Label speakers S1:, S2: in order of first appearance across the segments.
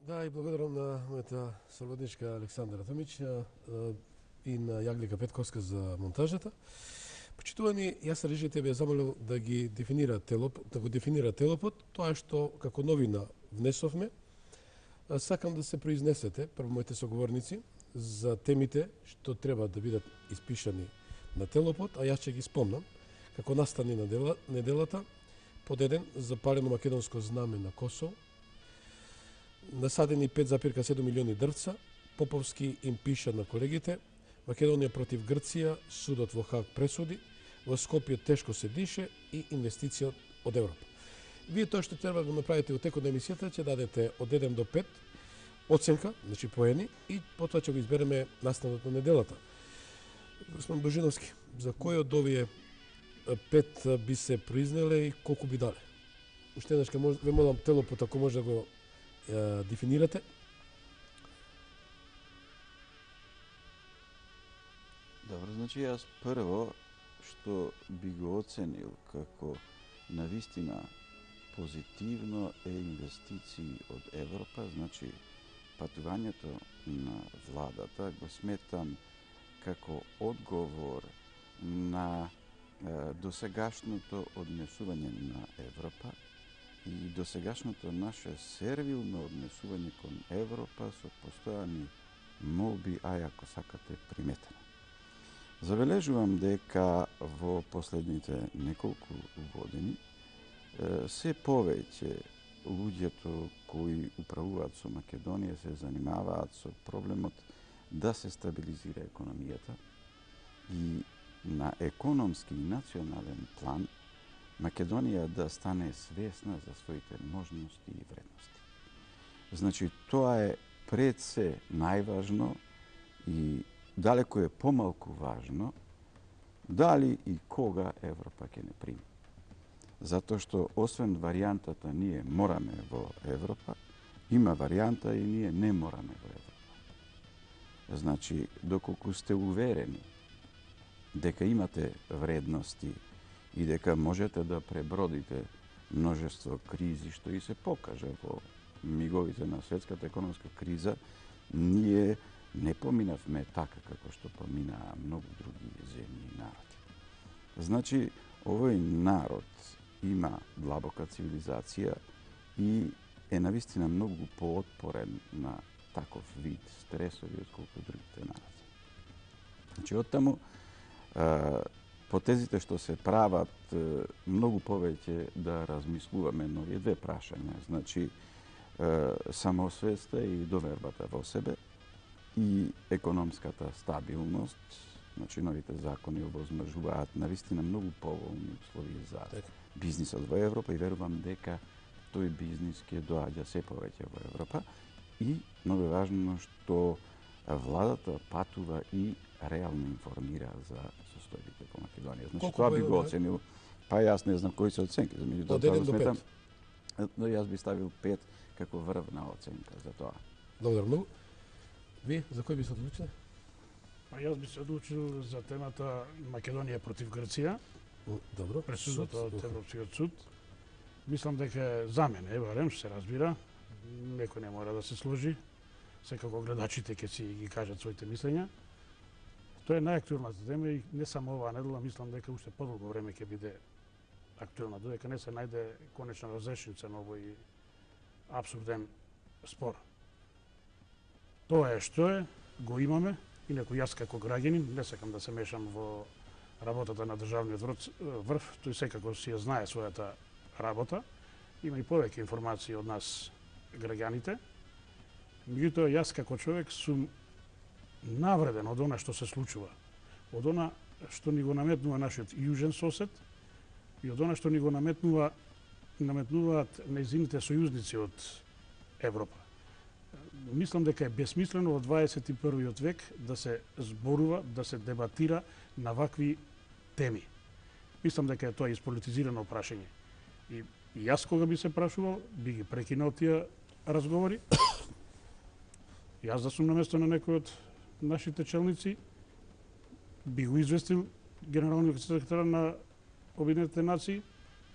S1: Да, и благодарам на мојата соработничка Александра Томич и на Јаглика Петковска за монтажата. Почитувани, јас режите бе замолил да ги дефинира да го дефинира телопот, тоа што како новина внесовме. Сакам да се произнесете, прво моите соговорници, за темите што треба да бидат испишани на телопот, а јас ќе ги спомнам како настани на неделата. Под 1 запалено македонско знаме на Косово, насадени 5,7 милиони дрвца, Поповски им пиша на колегите, Македонија против Грција, судот во Хаг пресуди, во Скопје тешко се дише и инвестиција од Европа. Вие тоа што треба да го направите во текот на емисијата ќе дадете од 1 до 5 оценка, значи поени, и потоа ќе го избереме настанот на неделата. Господин Божиновски, за кој од овие 5 би се произнеле и колку би дале? Уште еднаш ве молам телопот ако може да го дефинирате.
S2: Добро, значи јас прво што би го оценил како навистина позитивно е инвестиции од Европа, значи патувањето на владата го сметам како одговор на досегашното однесување на Европа и досегашното наше сервилно однесување кон Европа со постојани молби, а ако сакате приметено. Забележувам дека во последните неколку години се повеќе луѓето кои управуваат со Македонија се занимаваат со проблемот да се стабилизира економијата и на економски и национален план Македонија да стане свесна за своите можности и вредности. Значи, тоа е пред се најважно и далеко е помалку важно дали и кога Европа ќе не прими. Затоа што освен варијантата ние мораме во Европа, има варијанта и ние не мораме во Европа. Значи, доколку сте уверени дека имате вредности и дека можете да пребродите множество кризи, што и се покажа во миговите на светската економска криза, ние не поминавме така како што поминаа многу други земји и народи. Значи, овој народ има длабока цивилизација и е навистина многу поотпорен на таков вид стресови отколку другите народи. Значи, оттаму потезите што се прават многу повеќе да размислуваме на овие две прашања, значи самосвеста и довербата во себе и економската стабилност, значи новите закони овозможуваат навистина многу поволни услови за бизнисот во Европа и верувам дека тој бизнис ќе доаѓа се повеќе во Европа и многу важно што владата патува и реално информира за состојбите по Македонија. Значи, тоа би го оценил, па јас не знам кои се оценки, меѓутоа
S1: од 1 до 5.
S2: Но јас би ставил 5 како врвна оценка за тоа.
S1: Добро, многу. Вие за кој би се одлучиле?
S3: Па јас би се одлучил за темата Македонија против Грција.
S1: Добро.
S3: Пресудата од Европскиот суд. Мислам дека за мене, барем се разбира, некој не мора да се сложи. Секако гледачите ќе си ги кажат своите мислења. Тоа е најактуелната тема и не само оваа недела, мислам дека уште подолго време ќе биде актуелна, додека не се најде конечна разрешница на овој апсурден спор. Тоа е што е, го имаме, инаку јас како граѓанин не сакам да се мешам во работата на државниот врв, тој секако си ја знае својата работа, има и повеќе информации од нас граѓаните. Меѓутоа, јас како човек сум навреден од она што се случува, од она што ни го наметнува нашиот јужен сосед и од она што ни го наметнуваат нејзините сојузници од Европа. Мислам дека е бесмислено во 21. век да се зборува, да се дебатира на вакви теми. Мислам дека е тоа исполитизирано прашање. И јас кога би се прашувал, би ги прекинал тие разговори. Јас да сум на место на некој од нашите челници, би го известил генералниот секретар на Обединетите нации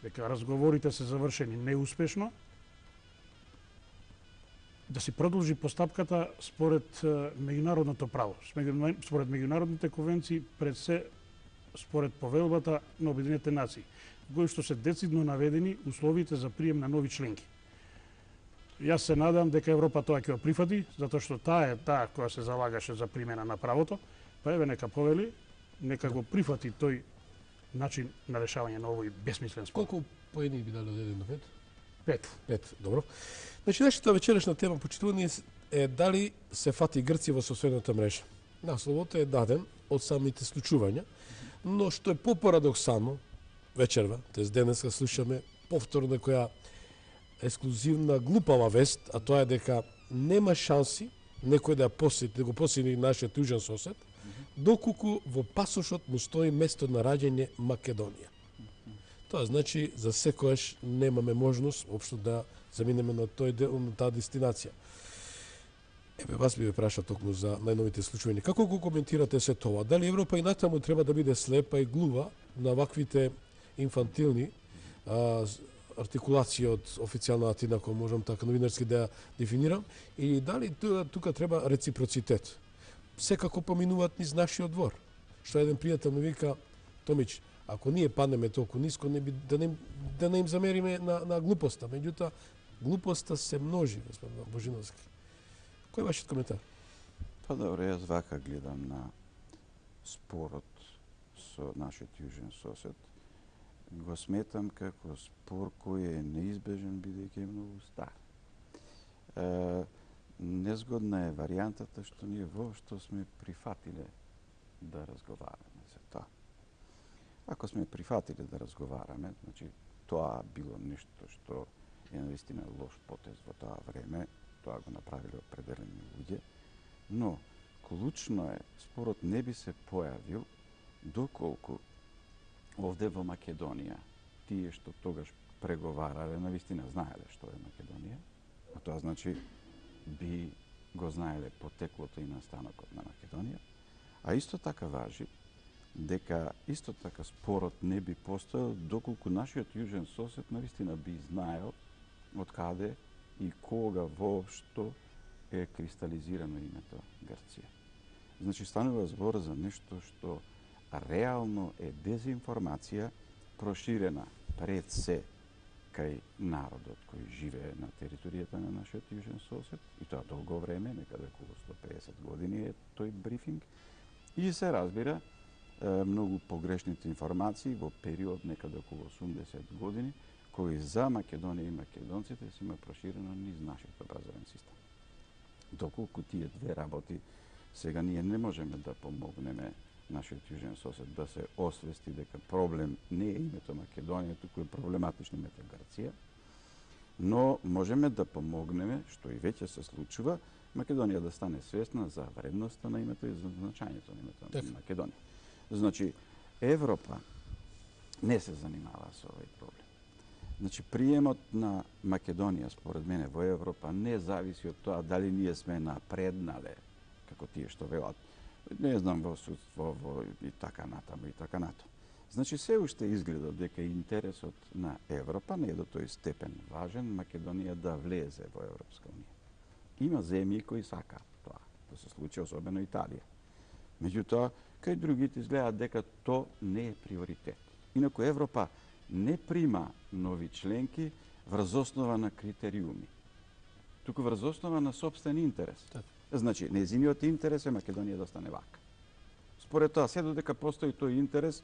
S3: дека разговорите се завршени неуспешно да се продолжи постапката според меѓународното право, според меѓународните конвенции, пред се според повелбата на Обединетите нации, кои што се децидно наведени условите за прием на нови членки. Јас се надам дека Европа тоа ќе го прифати, затоа што таа е таа која се залагаше за примена на правото, па еве нека повели, нека го прифати тој начин на решавање на овој бесмислен спор.
S1: Колку поени би дали од 1 до 5?
S3: 5.
S1: 5, добро. Значи, нашата вечерашна тема, почитувани, е дали се фати Грција во соседната мрежа. Насловот е даден од самите случувања, но што е попарадоксално, вечерва, тоест денеска слушаме повторно некоја ексклузивна глупава вест, а тоа е дека нема шанси некој да посети, да го посети нашиот южен сосед, доколку во пасошот му стои место на раѓање Македонија. Тоа значи за секојаш немаме можност општо да заминеме на тој дел, на таа дестинација. Еве вас би ве праша токму за најновите случаи. Како го коментирате се тоа? Дали Европа и натаму треба да биде слепа и глува на ваквите инфантилни артикулации од официјална Атина, ако можам така новинарски да ја дефинирам, и дали тука треба реципроцитет? Секако поминуваат низ нашиот двор. Што еден пријател ми вика: Томич, ако ние паднеме толку ниско, да не им замериме на глупоста. Меѓутоа, глупоста се множи, господин Божиновски. Кој е вашиот коментар?
S2: Па добро, јас вака гледам на спорот со нашиот южен сосед. Го сметам како спор кој е неизбежен, бидејќи е многу стар. Незгодна е варијантата што ние воопшто сме прифатиле да разговараме за тоа. Ако сме прифатиле да разговараме, значи тоа било нешто што е наистина лош потез во тоа време, тоа го направиле определени луѓе, но клучно е, спорот не би се појавил доколку овде во Македонија тие што тогаш преговарале, навистина знаеле што е Македонија, а тоа значи би го знаеле потеклото и настанокот на Македонија, а исто така важи дека исто така спорот не би постоел доколку нашиот южен сосед навистина би знаел од каде и кога воопшто е кристализирано името Грција. Значи станува збор за нешто што реално е дезинформација проширена пред се кај народот кој живее на територијата на нашиот южен сосед, и тоа долго време, некаде околу 150 години е тој брифинг, и се разбира многу погрешните информации во период некаде околу 80 години, кои за Македонија и македонците се има проширено низ нашиот образовен систем. Доколку тие две работи, сега ние не можеме да помогнеме нашиот южен сосед да се освести дека проблем не е името Македонија, туку е проблематично името Грција, но можеме да помогнеме, што и веќе се случува, Македонија да стане свесна за вредноста на името и за значањето на името на Македонија. Значи, Европа не се занимава со овој проблем. Значи, приемот на Македонија, според мене, во Европа не зависи од тоа дали ние сме напреднале, како тие што велат, не знам, во судство, и така натаму, и така натаму. Значи, се уште изгледа дека интересот на Европа не е до тој степен важен Македонија да влезе во Европска унија. Има земји кои сакаат тоа да се случи, особено Италија. Меѓутоа, кај другите изгледа дека тоа не е приоритет. Инаку Европа не прима нови членки врз основа на критериуми, туку врз основа на сопствен интерес. Значи, незиниот интерес е Македонија да стане вака. Според тоа, се додека постои тој интерес,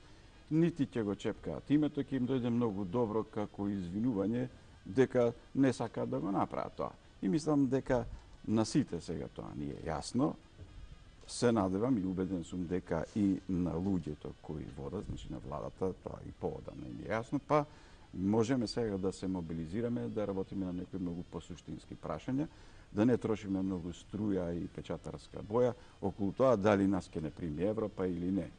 S2: нити ќе го чепкаат името, ќе им дојде многу добро како извинување дека не сакаат да го направат тоа. И мислам дека на сите сега тоа ни е јасно. Се надевам и убеден сум дека и на луѓето кои водат, значи на владата, тоа и поодамна им е јасно, па можеме сега да се мобилизираме, да работиме на некои многу посуштински прашања, да не трошиме многу струја и печатарска боја околу тоа дали нас ќе не прими Европа или не.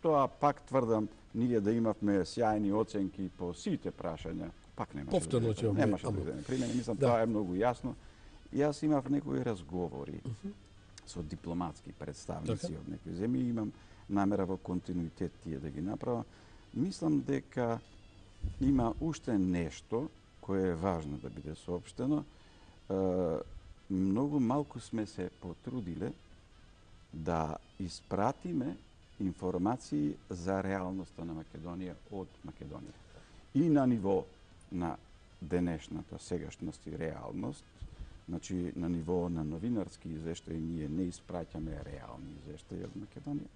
S2: Тоа пак тврдам, ние да имавме сјајни оценки по сите прашања, пак немаше да бидеме примени. Мислам, тоа е многу јасно. Јас имав некои разговори со дипломатски представници од некои земји, имам намера во континуитет тие да ги направам. Мислам дека има уште нешто кое е важно да биде соопштено. многу малку сме се потрудиле да испратиме информации за реалноста на Македонија од Македонија. И на ниво на денешната сегашност и реалност, значи на ниво на новинарски извештаи ние не испраќаме реални извештаи од Македонија,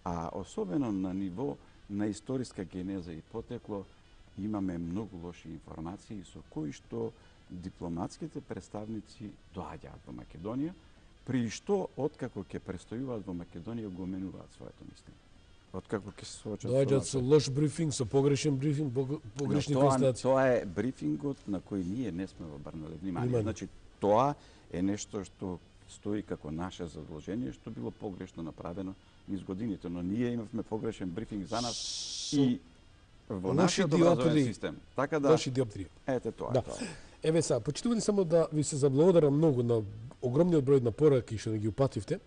S2: а особено на ниво на историска генеза и потекло имаме многу лоши информации со кои што дипломатските представници доаѓаат во Македонија, при што откако ќе престојуваат во Македонија го менуваат своето мислење. Откако ќе се соочат
S1: доаѓаат со лош брифинг, со погрешен брифинг, погрешни констатации.
S2: Тоа е брифингот на кој ние не сме обрнали внимание. Значи тоа е нешто што стои како наше задолжение, што било погрешно направено низ годините, но ние имавме погрешен брифинг за нас и во нашиот образовен систем. Така да
S1: лоши диоптрии.
S2: Ете тоа,
S1: да.
S2: тоа.
S1: Еве са, почитувани само да ви се заблагодарам многу на огромниот број на пораки што ги упативте.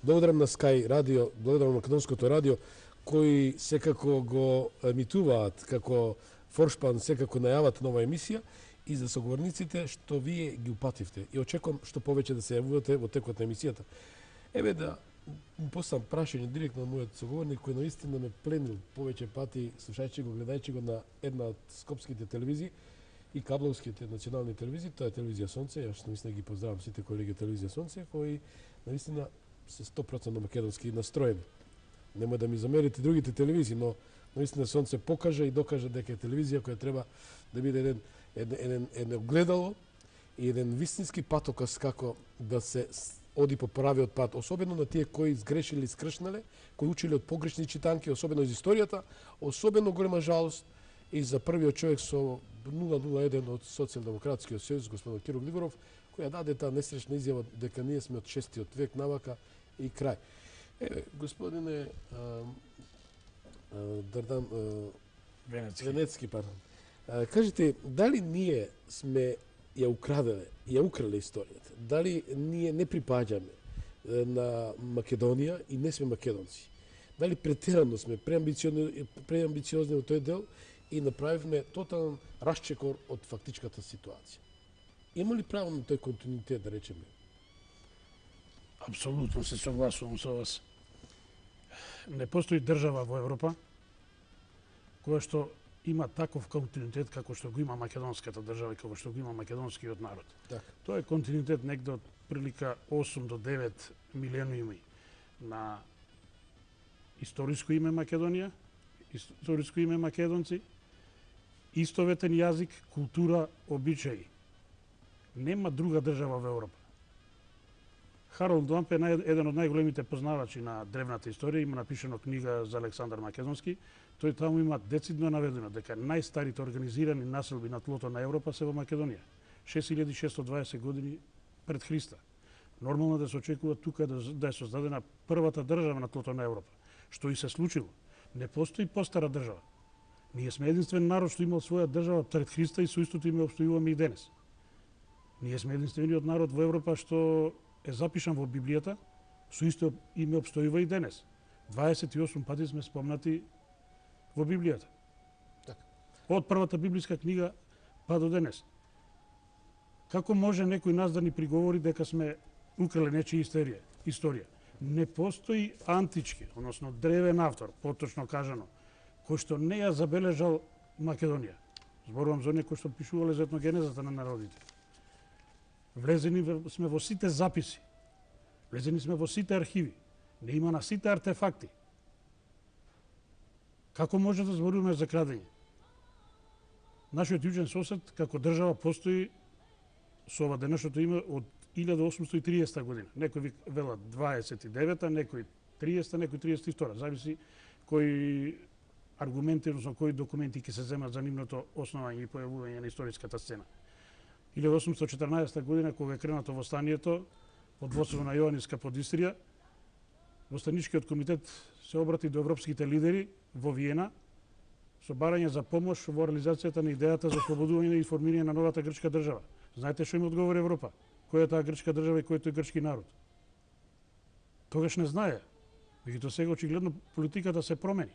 S1: Благодарам на Sky радио, благодарам на Македонското радио кои секако го емитуваат како форшпан, секако најават нова емисија и за соговорниците што вие ги упативте. И очекувам што повеќе да се јавувате во текот на емисијата. Еве да поставам прашање директно на мојот соговорник кој наистина ме пленил повеќе пати слушајќи го, гледајќи го на една од скопските телевизии и кабловските национални телевизии, тоа е телевизија Сонце. Јас наистина ги поздравам сите колеги од телевизија Сонце кои наистина се 100% македонски настроени. Нема да ми замерите другите телевизии, но наистина Сонце покажа и докажа дека е телевизија која треба да биде едно гледало и еден вистински патоказ како да се оди по правиот пат, особено на тие кои сгрешиле и скршнале, кои училе од погрешни читанки, особено из историјата, особено голема жалост и за првиот човек со 001 од Социјалдемократскиот сојуз, господин Киро Гligorov, која даде таа несречна изјава дека ние сме од 6 век навака и крај. Еве, господине Дардан Венецки, кажете, дали ние сме ја украделе, ја украле историјата? Дали ние не припаѓаме на Македонија и не сме македонци? Дали претерано сме преамбициозни во тој дел и направивме тотален расчекор од фактичката ситуација? Има ли право на тој континуитет, да речеме?
S3: Апсолутно се согласувам со вас. Не постои држава во Европа која што има таков континуитет како што го има македонската држава и како што го има македонскиот народ.
S1: Так.
S3: Тоа е континуитет негде од прилика 8 до 9 милениуми на историско име Македонија, историско име македонци, истоветен јазик, култура, обичаи. Нема друга држава во Европа. Харолд Ламп е еден од најголемите познавачи на древната историја, има напишано книга за Александар Македонски. Тој таму има децидно наведено дека најстарите организирани населби на тлото на Европа се во Македонија. 6620 години пред Христа. Нормално да се очекува тука да е создадена првата држава на тлото на Европа. Што и се случило. Не постои постара држава. Ние сме единствен народ што имал своја држава пред Христа и со истото име обстојуваме и денес. Ние сме единствениот народ во Европа што е запишан во Библијата, со исто име обстојува и денес. 28 пати сме спомнати во Библијата.
S1: Так.
S3: Од првата библиска книга па до денес. Како може некој нас да ни приговори дека сме украле нечија историја? Не постои антички, односно древен автор, поточно кажано, кој што не ја забележал Македонија. Зборувам за некој што пишувале за етногенезата на народите. Влезени сме во сите записи. Влезени сме во сите архиви. Не има на сите артефакти. Како може да зборуваме за крадење? Нашиот јужен сосед како држава постои со ова денешното име од 1830 година. Некои велат 29-та, некои 30-та, некои 32-та. Зависи кои аргументи, односно кои документи ќе се земат за нивното основање и појавување на историската сцена. 1814 година, кога е кренато востанието под водството на Јоанниска под Истрија, Востаничкиот комитет се обрати до европските лидери во Виена со барање за помош во реализацијата на идејата за ослободување и формирање на новата грчка држава. Знаете што им одговори Европа? Која е таа грчка држава и кој е тој грчки народ? Тогаш не знае. Меѓутоа сега очигледно политиката се промени.